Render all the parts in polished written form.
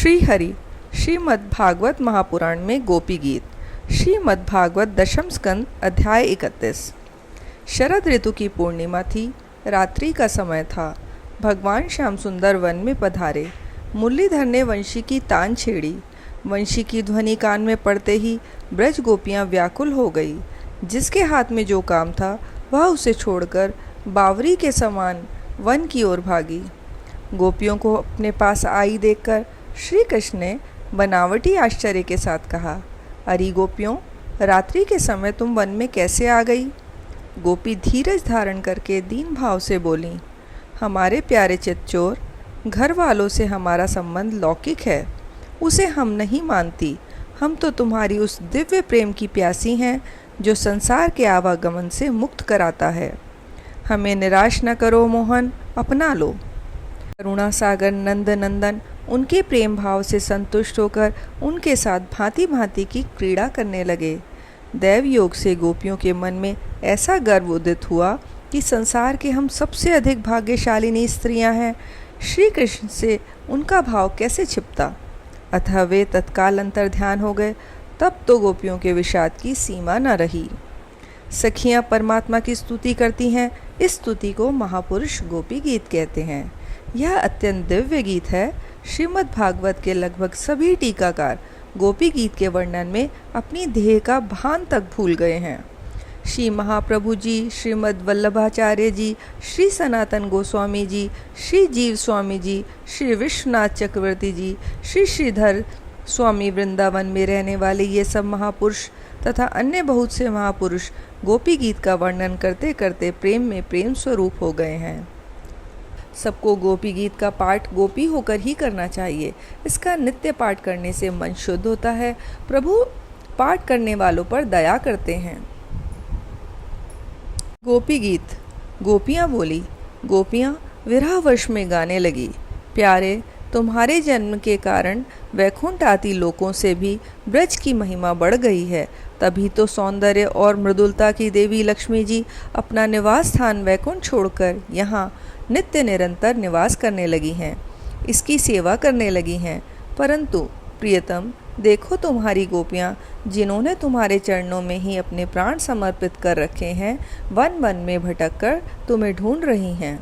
श्री हरि श्रीमद्भागवत महापुराण में गोपी गीत। श्रीमद्भागवत दशम स्कंद अध्याय 31। शरद ऋतु की पूर्णिमा थी। रात्रि का समय था। भगवान श्याम सुंदर वन में पधारे। मुरलीधर ने वंशी की तान छेड़ी। वंशी की ध्वनि कान में पड़ते ही ब्रज गोपियां व्याकुल हो गई। जिसके हाथ में जो काम था वह उसे छोड़कर बावरी के समान वन की ओर भागी। गोपियों को अपने पास आई देखकर श्री कृष्ण ने बनावटी आश्चर्य के साथ कहा, अरे गोपियों, रात्रि के समय तुम वन में कैसे आ गई? गोपी धीरज धारण करके दीन भाव से बोली, हमारे प्यारे चितचोर, घर वालों से हमारा संबंध लौकिक है, उसे हम नहीं मानती। हम तो तुम्हारी उस दिव्य प्रेम की प्यासी हैं जो संसार के आवागमन से मुक्त कराता है। हमें निराश न करो मोहन, अपना लो। करुणा सागर नंद नंदन उनके प्रेम भाव से संतुष्ट होकर उनके साथ भांति भांति की क्रीड़ा करने लगे। दैव योग से गोपियों के मन में ऐसा गर्व उदित हुआ कि संसार के हम सबसे अधिक भाग्यशालिनी स्त्रियां हैं। श्री कृष्ण से उनका भाव कैसे छिपता? अतः वे तत्काल अंतर ध्यान हो गए। तब तो गोपियों के विषाद की सीमा न रही। सखियां परमात्मा की स्तुति करती हैं। इस स्तुति को महापुरुष गोपी गीत कहते हैं। यह अत्यंत दिव्य गीत है। श्रीमद् भागवत के लगभग सभी टीकाकार गोपी गीत के वर्णन में अपनी ध्येय का भान तक भूल गए हैं। श्री महाप्रभु जी, श्रीमद् वल्लभाचार्य जी, श्री सनातन गोस्वामी जी, श्री जीव स्वामी जी, श्री विश्वनाथ चक्रवर्ती जी, श्री श्रीधर स्वामी वृंदावन में रहने वाले ये सब महापुरुष तथा अन्य बहुत से महापुरुष गोपी गीत का वर्णन करते करते प्रेम में प्रेम स्वरूप हो गए हैं। सबको गोपी गीत का पाठ गोपी होकर ही करना चाहिए। इसका नित्य पाठ करने से मन शुद्ध होता है। प्रभु पाठ करने वालों पर दया करते हैं। गोपी गीत। गोपियाँ बोली, गोपियाँ विरहवश में गाने लगी, प्यारे, तुम्हारे जन्म के कारण वैकुंठ आदि लोकों से भी ब्रज की महिमा बढ़ गई है। तभी तो सौंदर्य और मृदुलता की देवी लक्ष्मी जी अपना निवास स्थान वैकुंठ छोड़कर यहाँ नित्य निरंतर निवास करने लगी हैं, इसकी सेवा करने लगी हैं। परंतु प्रियतम, देखो तुम्हारी गोपियाँ, जिन्होंने तुम्हारे चरणों में ही अपने प्राण समर्पित कर रखे हैं, वन वन में भटक कर तुम्हें ढूंढ रही हैं।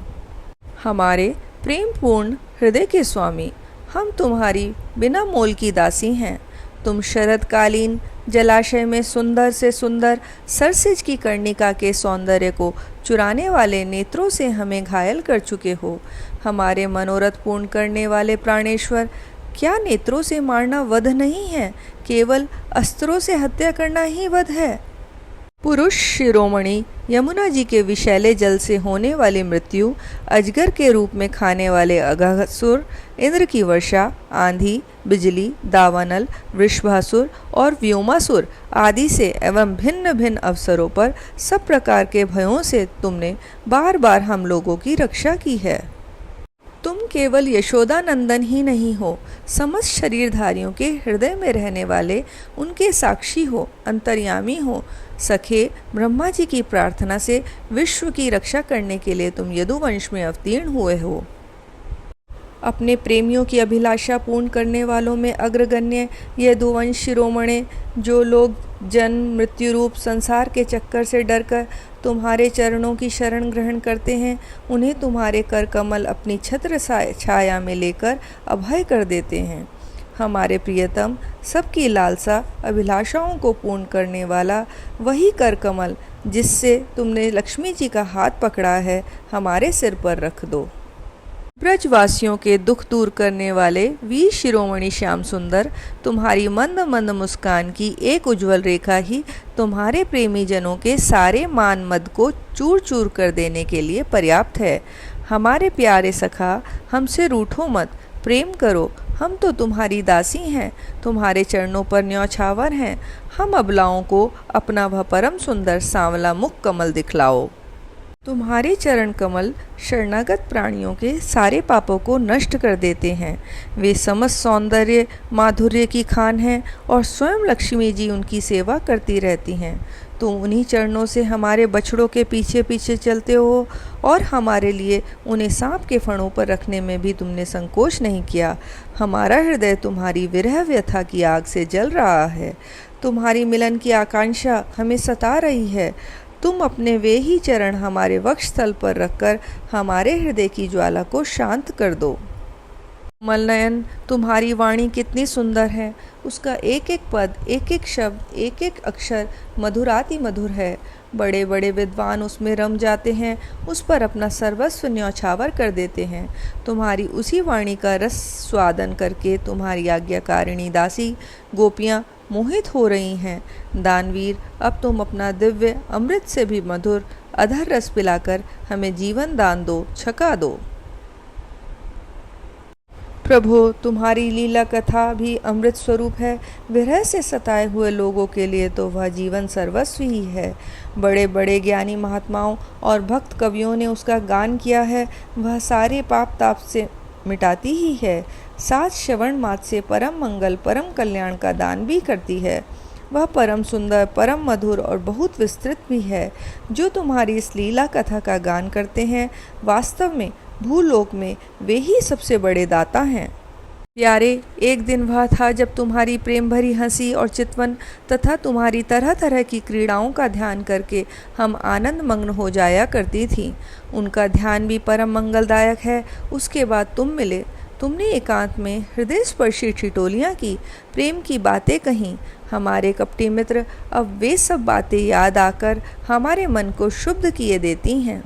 हमारे प्रेम पूर्ण हृदय के स्वामी, हम तुम्हारी बिना मोल की दासी हैं। तुम शरदकालीन जलाशय में सुंदर से सुंदर सरसिज की कर्णिका के सौंदर्य को चुराने वाले नेत्रों से हमें घायल कर चुके हो। हमारे मनोरथ पूर्ण करने वाले प्राणेश्वर, क्या नेत्रों से मारना वध नहीं है? केवल अस्त्रों से हत्या करना ही वध है। पुरुष शिरोमणि यमुना जी के विषैले जल से होने वाली मृत्यु, अजगर के रूप में खाने वाले अघासुर, इंद्र की वर्षा, आंधी, बिजली, दावानल, वृषभासुर और व्योमासुर आदि से एवं भिन्न भिन्न अवसरों पर सब प्रकार के भयों से तुमने बार बार हम लोगों की रक्षा की है। तुम केवल यशोदा नंदन ही नहीं हो, समस्त शरीरधारियों के हृदय में रहने वाले उनके साक्षी हो, अंतर्यामी हो। सखे, ब्रह्मा जी की प्रार्थना से विश्व की रक्षा करने के लिए तुम यदुवंश में अवतीर्ण हुए हो। अपने प्रेमियों की अभिलाषा पूर्ण करने वालों में अग्रगण्य यदुवंश शिरोमणे, जो लोग जन्म मृत्यु रूप संसार के चक्कर से डरकर तुम्हारे चरणों की शरण ग्रहण करते हैं, उन्हें तुम्हारे कर कमल अपनी छत्र छाया में लेकर अभय कर देते हैं। हमारे प्रियतम, सबकी लालसा अभिलाषाओं को पूर्ण करने वाला वही कर कमल जिससे तुमने लक्ष्मी जी का हाथ पकड़ा है, हमारे सिर पर रख दो। ब्रजवासियों के दुख दूर करने वाले वीर शिरोमणि श्याम सुंदर, तुम्हारी मंद मंद मुस्कान की एक उज्ज्वल रेखा ही तुम्हारे प्रेमी जनों के सारे मान मद को चूर चूर कर देने के लिए पर्याप्त है। हमारे प्यारे सखा, हमसे रूठो मत, प्रेम करो। हम तो तुम्हारी दासी हैं, तुम्हारे चरणों पर न्यौछावर हैं। हम अबलाओं को अपना वह परम सुंदर सांवला मुख कमल दिखलाओ। तुम्हारे चरण कमल शरणागत प्राणियों के सारे पापों को नष्ट कर देते हैं। वे समस्त सौंदर्य माधुर्य की खान हैं और स्वयं लक्ष्मी जी उनकी सेवा करती रहती हैं। तुम उन्हीं चरणों से हमारे बछड़ों के पीछे पीछे चलते हो और हमारे लिए उन्हें सांप के फणों पर रखने में भी तुमने संकोच नहीं किया। हमारा हृदय तुम्हारी विरह व्यथा की आग से जल रहा है। तुम्हारी मिलन की आकांक्षा हमें सता रही है। तुम अपने वे ही चरण हमारे वक्षस्थल पर रखकर हमारे हृदय की ज्वाला को शांत कर दो। मलनयन, तुम्हारी वाणी कितनी सुंदर है। उसका एक एक पद, एक एक शब्द, एक एक अक्षर मधुराति मधुर है। बड़े बड़े विद्वान उसमें रम जाते हैं, उस पर अपना सर्वस्व न्यौछावर कर देते हैं। तुम्हारी उसी वाणी का रस स्वादन करके तुम्हारी आज्ञाकारिणी दासी गोपियाँ मोहित हो रही हैं। दानवीर, अब तुम अपना दिव्य अमृत से भी मधुर अधर रस पिलाकर हमें जीवन दान दो, छका दो। प्रभु, तुम्हारी लीला कथा भी अमृत स्वरूप है। विरह से सताए हुए लोगों के लिए तो वह जीवन सर्वस्व ही है। बड़े बड़े ज्ञानी महात्माओं और भक्त कवियों ने उसका गान किया है। वह सारे पाप ताप से मिटाती ही है। 7 श्रवण मास से परम मंगल परम कल्याण का दान भी करती है। वह परम सुंदर, परम मधुर और बहुत विस्तृत भी है। जो तुम्हारी इस लीला कथा का गान करते हैं, वास्तव में भूलोक में वे ही सबसे बड़े दाता हैं। प्यारे, एक दिन वह था जब तुम्हारी प्रेम भरी हंसी और चितवन तथा तुम्हारी तरह तरह की क्रीड़ाओं का ध्यान करके हम आनंद मग्न हो जाया करती थीं। उनका ध्यान भी परम मंगलदायक है। उसके बाद तुम मिले। तुमने एकांत में हृदय स्पर्शी ठिठोलियाँ की, प्रेम की बातें कहीं। हमारे कपटी मित्र अब वे सब बातें याद आकर हमारे मन को शुद्ध किए देती हैं।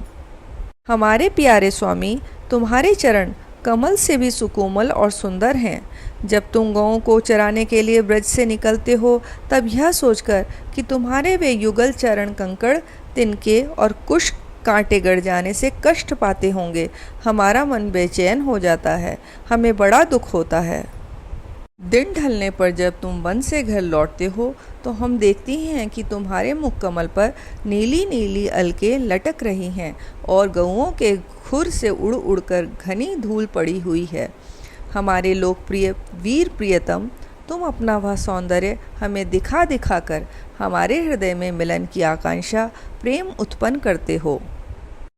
हमारे प्यारे स्वामी, तुम्हारे चरण कमल से भी सुकोमल और सुंदर हैं। जब तुम गौओं को चराने के लिए ब्रज से निकलते हो, तब यह सोचकर कि तुम्हारे वे युगल चरण कंकड़, तिनके और कुश कांटे गड़ जाने से कष्ट पाते होंगे, हमारा मन बेचैन हो जाता है। हमें बड़ा दुख होता है। दिन ढलने पर जब तुम वन से घर लौटते हो, तो हम देखती हैं कि तुम्हारे मुख कमल पर नीली नीली अलकें लटक रही हैं और गऊओं के खुर से उड़ उड़कर घनी धूल पड़ी हुई है। हमारे लोकप्रिय वीर प्रियतम, तुम अपना वह सौंदर्य हमें दिखा दिखा कर हमारे हृदय में मिलन की आकांक्षा, प्रेम उत्पन्न करते हो।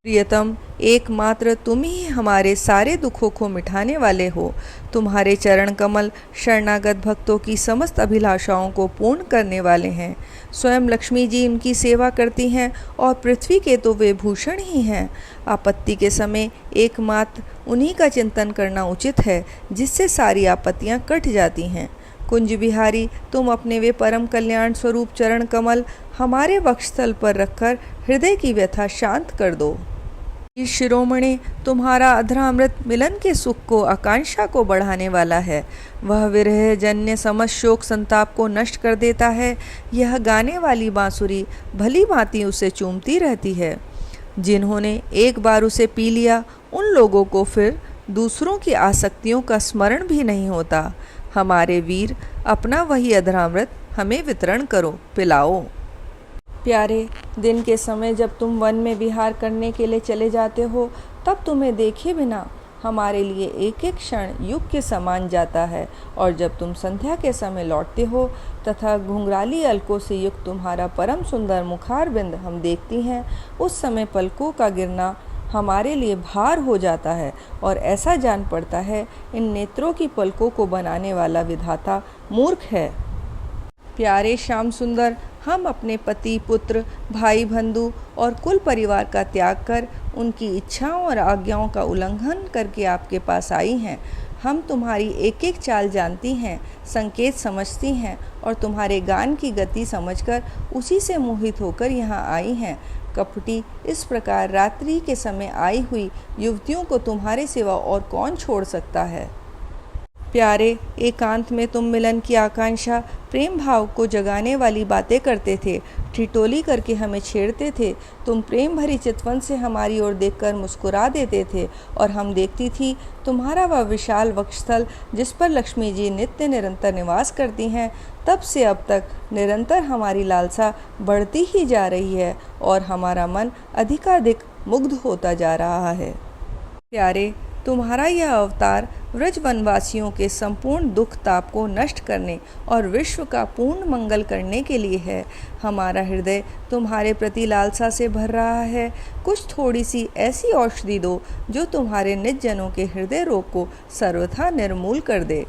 प्रियतम, एकमात्र तुम ही हमारे सारे दुखों को मिटाने वाले हो। तुम्हारे चरण कमल शरणागत भक्तों की समस्त अभिलाषाओं को पूर्ण करने वाले हैं। स्वयं लक्ष्मी जी उनकी सेवा करती हैं और पृथ्वी के तो वे भूषण ही हैं। आपत्ति के समय एकमात्र उन्हीं का चिंतन करना उचित है, जिससे सारी आपत्तियां कट जाती हैं। कुंज बिहारी, तुम अपने वे परम कल्याण स्वरूप चरण कमल हमारे वक्षस्थल पर रखकर हृदय की व्यथा शांत कर दो। शिरोमणि, तुम्हारा अधरामृत मिलन के सुख को, आकांक्षा को बढ़ाने वाला है। वह विरह जन्य समस्त शोक संताप को नष्ट कर देता है। यह गाने वाली बांसुरी भली भांति उसे चूमती रहती है। जिन्होंने एक बार उसे पी लिया, उन लोगों को फिर दूसरों की आसक्तियों का स्मरण भी नहीं होता। हमारे वीर, अपना वही अधरामृत हमें वितरण करो, पिलाओ। प्यारे, दिन के समय जब तुम वन में विहार करने के लिए चले जाते हो, तब तुम्हें देखे बिना हमारे लिए एक एक क्षण युग के समान जाता है। और जब तुम संध्या के समय लौटते हो तथा घुंघराली अलकों से युक्त तुम्हारा परम सुंदर मुखारबिंद हम देखती हैं, उस समय पलकों का गिरना हमारे लिए भार हो जाता है और ऐसा जान पड़ता है इन नेत्रों की पलकों को बनाने वाला विधाता मूर्ख है। प्यारे श्याम सुंदर, हम अपने पति, पुत्र, भाई, बंधु और कुल परिवार का त्याग कर उनकी इच्छाओं और आज्ञाओं का उल्लंघन करके आपके पास आई हैं। हम तुम्हारी एक एक चाल जानती हैं, संकेत समझती हैं और तुम्हारे गान की गति समझकर उसी से मोहित होकर यहाँ आई हैं। कपटी, इस प्रकार रात्रि के समय आई हुई युवतियों को तुम्हारे सिवा और कौन छोड़ सकता है। प्यारे, एकांत में तुम मिलन की आकांक्षा, प्रेम भाव को जगाने वाली बातें करते थे, ठिठोली करके हमें छेड़ते थे। तुम प्रेम भरी चितवन से हमारी ओर देखकर मुस्कुरा देते थे और हम देखती थी तुम्हारा वह विशाल वक्षस्थल जिस पर लक्ष्मी जी नित्य निरंतर निवास करती हैं। तब से अब तक निरंतर हमारी लालसा बढ़ती ही जा रही है और हमारा मन अधिकाधिक मुग्ध होता जा रहा है। प्यारे, तुम्हारा यह अवतार व्रज वनवासियों के संपूर्ण दुख ताप को नष्ट करने और विश्व का पूर्ण मंगल करने के लिए है। हमारा हृदय तुम्हारे प्रति लालसा से भर रहा है। कुछ थोड़ी सी ऐसी औषधि दो जो तुम्हारे निज जनों के हृदय रोग को सर्वथा निर्मूल कर दे।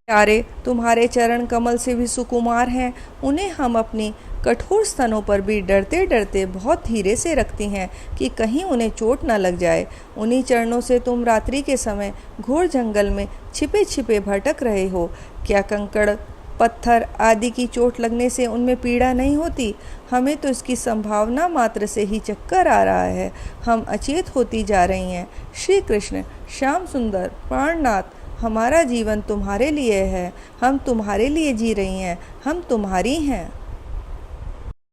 प्यारे, तुम्हारे चरण कमल से भी सुकुमार हैं। उन्हें हम अपनी कठोर स्तनों पर भी डरते डरते बहुत धीरे से रखती हैं कि कहीं उन्हें चोट न लग जाए। उन्हीं चरणों से तुम रात्रि के समय घोर जंगल में छिपे छिपे भटक रहे हो। क्या कंकड़ पत्थर आदि की चोट लगने से उनमें पीड़ा नहीं होती? हमें तो इसकी संभावना मात्र से ही चक्कर आ रहा है। हम अचेत होती जा रही हैं। श्री कृष्ण, श्याम सुंदर, प्राणनाथ, हमारा जीवन तुम्हारे लिए है। हम तुम्हारे लिए जी रही हैं। हम तुम्हारी हैं।